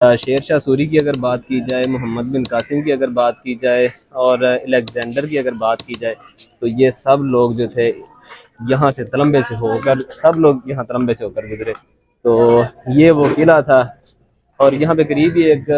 शेर शाह सूरी की अगर बात की जाए, मोहम्मद बिन कासिम की अगर बात की जाए और अलेक्जेंडर की अगर बात की जाए, तो ये सब लोग जो थे यहाँ से तलम्बे से होकर, सब लोग यहाँ तलम्बे से होकर गुजरे। तो ये वो किला था। और यहाँ पे करीब ही एक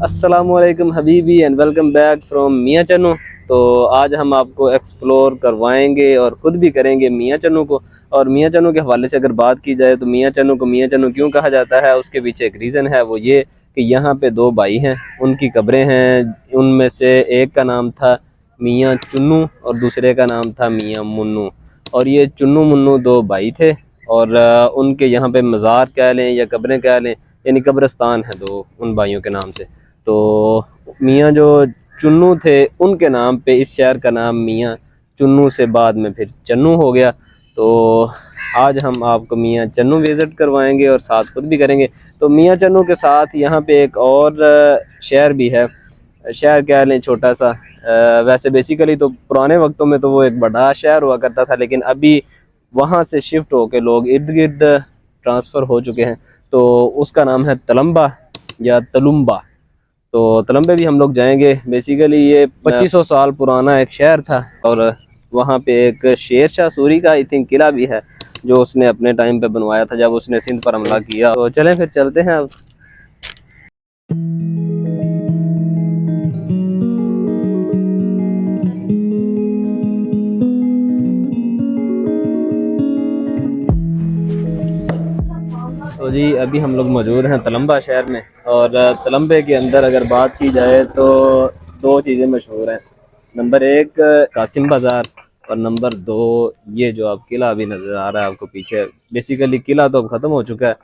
अस्सलामुअलैकुम Habibi and welcome back from मियाँ चन्नू। तो आज हम आपको एक्सप्लोर करवाएंगे और ख़ुद भी करेंगे मियाँ चन्नू को। और मियाँ चन्नू के हवाले से अगर बात की जाए तो मियाँ चन्नू को मियाँ चन्नू क्यों कहा जाता है, उसके पीछे एक रीज़न है, वो ये कि यहाँ पे दो भाई हैं, उनकी कब्रें हैं। उनमें से एक का नाम था मियाँ चुन्नू और दूसरे का नाम था मियाँ मुन्नू। और ये चुन्नू मुन्नू दो भाई थे। और उनके यहाँ पे मज़ार कह लें या कब्रें कह लें, यानी कब्रस्तान है दो उन भाइयों के नाम से। तो मियाँ जो चुन्नू थे उनके नाम पे इस शहर का नाम मियाँ चुन्नू से बाद में फिर चन्नू हो गया। तो आज हम आपको मियाँ चन्नू विज़िट करवाएंगे और साथ खुद भी करेंगे। तो मियाँ चन्नू के साथ यहाँ पे एक और शहर भी है, शहर कह लें छोटा सा। वैसे बेसिकली तो पुराने वक्तों में तो वो एक बड़ा शहर हुआ करता था, लेकिन अभी वहाँ से शिफ्ट होकर लोग इर्द गिर्द ट्रांसफ़र हो चुके हैं। तो उसका नाम है तलम्बा या तलुम्बा। तो तलम्बे भी हम लोग जाएंगे। बेसिकली ये 2500 साल पुराना एक शहर था और वहाँ पे एक शेर शाह सूरी का आई थिंक किला भी है, जो उसने अपने टाइम पे बनवाया था जब उसने सिंध पर हमला किया। तो चलें फिर चलते हैं अब। तो जी अभी हम लोग मौजूद हैं तलम्बा शहर में। और तलम्बे के अंदर अगर बात की जाए तो दो चीज़ें मशहूर हैं। नंबर एक कासिम बाज़ार, और नंबर दो ये जो आप किला अभी नज़र आ रहा है आपको पीछे। बेसिकली किला तो अब ख़त्म हो चुका है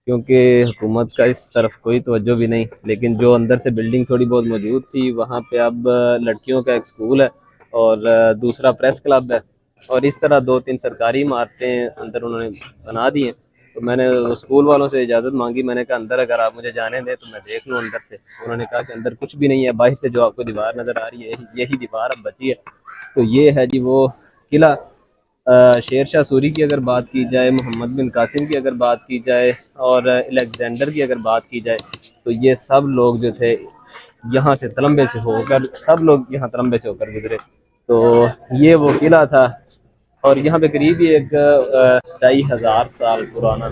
क्योंकि हुकूमत का इस तरफ कोई तवज्जो भी नहीं, लेकिन जो अंदर से बिल्डिंग थोड़ी बहुत मौजूद थी वहाँ पे अब लड़कियों का एक स्कूल है और दूसरा प्रेस क्लब है। और इस तरह दो तीन सरकारी इमारतें अंदर उन्होंने बना दी हैं। तो मैंने स्कूल वालों से इजाज़त मांगी, मैंने कहा अंदर अगर आप मुझे जाने दें तो मैं देख लूँ अंदर से। उन्होंने कहा कि अंदर कुछ भी नहीं है, बाहर से जो आपको दीवार नज़र आ रही है यही दीवार अब बची है। तो ये है जी वो किला। शेर शाह सूरी की अगर बात की जाए, मोहम्मद बिन कासिम की अगर बात की जाए और अलेक्जेंडर की अगर बात की जाए, तो ये सब लोग जो थे यहाँ से तलम्बे से होकर, सब लोग यहाँ तलम्बे से होकर गुजरे। तो ये वो किला था। और यहाँ पे करीब ही एक 2500 साल पुराना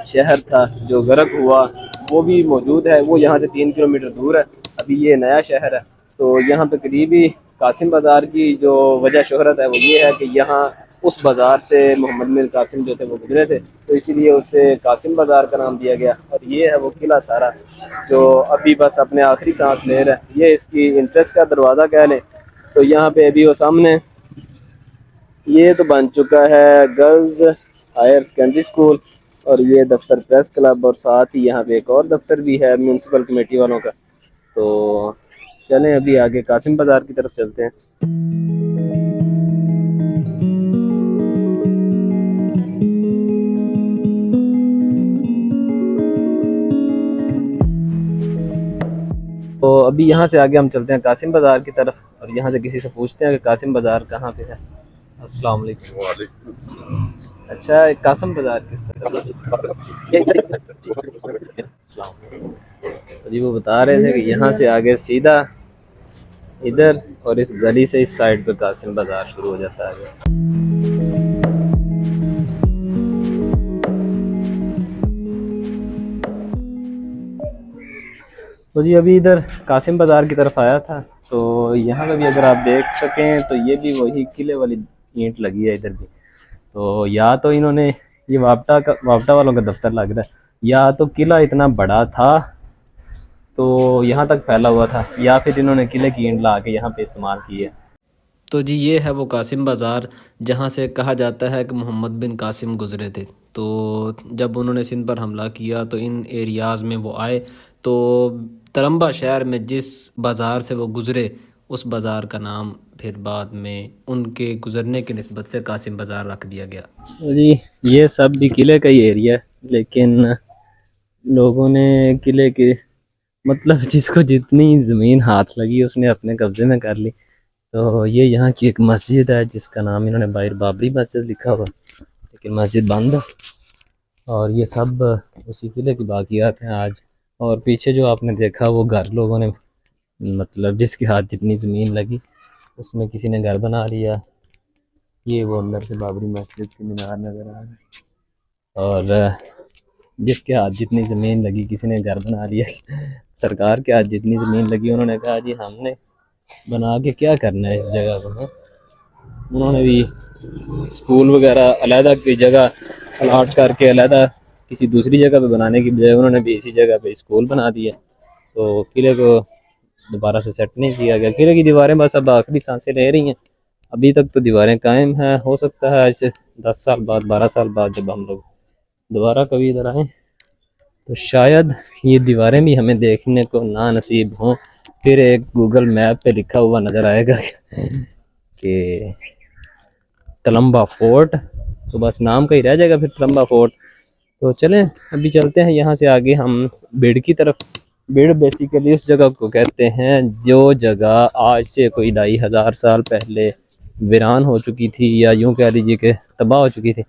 शहर था जो गर्क हुआ, वो भी मौजूद है। वो यहाँ से 3 किलोमीटर दूर है। अभी ये नया शहर है। तो यहाँ पे करीबी कासिम बाज़ार की जो वजह शोहरत है वो ये है कि यहाँ उस बाज़ार से मोहम्मद बिन कासिम जो थे वो गुजरे थे, तो इसीलिए उसे कासिम बाज़ार का नाम दिया गया। और ये है वो किला सारा जो अभी बस अपने आखिरी सांस ले रहा है। ये इसकी इंट्रेंस का दरवाज़ा कह लें। तो यहाँ पे अभी वो सामने ये तो बन चुका है गर्ल्स हायर सेकेंडरी स्कूल, और ये दफ्तर प्रेस क्लब, और साथ ही यहाँ पे एक और दफ्तर भी है म्यूनसिपल कमेटी वालों का। तो चलें अभी आगे कासिम बाज़ार की तरफ चलते हैं। तो अभी यहाँ से आगे हम चलते हैं कासिम बाज़ार की तरफ, और यहाँ से किसी से पूछते हैं कि कासिम बाज़ार कहाँ पे है। अस्सलाम वालेकुम। अच्छा, कासिम बाज़ार किस तरफ है? तो जी वो बता रहे थे कि यहाँ से आगे सीधा इधर, और इस गली से इस साइड पे कासिम बाज़ार शुरू हो जाता है। तो जी अभी इधर कासिम बाज़ार की तरफ आया था। तो यहाँ पे भी अगर आप देख सकें तो ये भी वही किले वाली ईंट लगी है इधर भी। तो या तो इन्होंने, ये वापटा वालों का दफ्तर लग रहा है, या तो किला इतना बड़ा था तो यहाँ तक फैला हुआ था, या फिर इन्होंने किले की ईंट ला के यहाँ पे इस्तेमाल की है। तो जी ये है वो कासिम बाज़ार, जहाँ से कहा जाता है कि मोहम्मद बिन कासिम गुज़रे थे। तो जब उन्होंने सिंध पर हमला किया तो इन एरियाज़ में वो आए। तो तलम्बा शहर में जिस बाज़ार से वो गुज़रे, उस बाज़ार का नाम फिर बाद में उनके गुज़रने की निस्बत से कासिम बाज़ार रख दिया गया। तो जी ये सब भी किले का ही एरिया है, लेकिन लोगों ने किले के मतलब जिसको जितनी ज़मीन हाथ लगी उसने अपने कब्ज़े में कर ली। तो ये यहाँ की एक मस्जिद है जिसका नाम इन्होंने बाहर बाबरी मस्जिद लिखा हुआ, लेकिन मस्जिद बंद है। और ये सब उसी किले की बाकियात हैं आज। और पीछे जो आपने देखा वो घर लोगों ने, मतलब जिसके हाथ जितनी ज़मीन लगी उसमें किसी ने घर बना लिया। ये वो अंदर से बाबरी मस्जिद की मीनार नज़र आ रहा है। और जिसके हाथ जितनी ज़मीन लगी किसी ने घर बना लिया। सरकार के हाथ जितनी ज़मीन लगी उन्होंने कहा जी हमने बना के क्या करना है इस जगह को। उन्होंने भी स्कूल वगैरह अलहदा की जगह अलाट करके अलहदा किसी दूसरी जगह पे बनाने की बजाय उन्होंने भी इसी जगह पे स्कूल बना दिया। तो किले को दोबारा से सेट नहीं किया गया। किले की दीवारें बस अब आखिरी सांसें ले रही हैं। अभी तक तो दीवारें कायम हैं। हो सकता है ऐसे 10 साल बाद 12 साल बाद जब हम लोग दोबारा कभी इधर आएँ तो शायद ये दीवारें भी हमें देखने को ना नसीब हों। फिर एक गूगल मैप पे लिखा हुआ नज़र आएगा कि तलम्बा फोर्ट, तो बस नाम का ही रह जाएगा फिर तलम्बा फोर्ट। तो चलें अभी चलते हैं यहाँ से आगे हम बिड की तरफ। बिड बेसिकली उस जगह को कहते हैं जो जगह आज से कोई 2500 साल पहले वीरान हो चुकी थी, या यूँ कह लीजिए कि तबाह हो चुकी थी।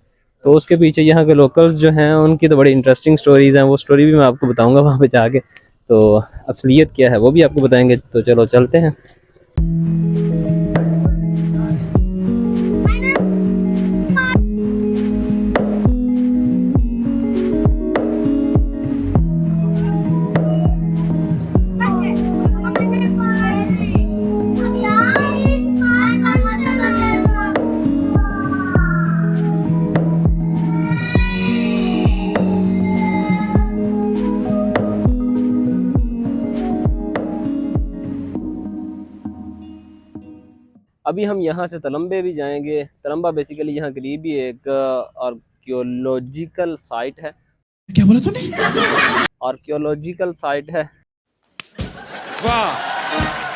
तो उसके पीछे यहाँ के लोकल्स जो हैं उनकी तो बड़ी इंटरेस्टिंग स्टोरीज़ हैं। वो स्टोरी भी मैं आपको बताऊँगा वहाँ पे जाके। तो असलियत क्या है वो भी आपको बताएंगे। तो चलो चलते हैं। अभी हम यहाँ से तलम्बे भी जाएंगे। तलम्बा बेसिकली यहाँ करीब ही एक आर्कियोलॉजिकल साइट है। क्या बोला तूने? आर्कियोलॉजिकल साइट है। वाह।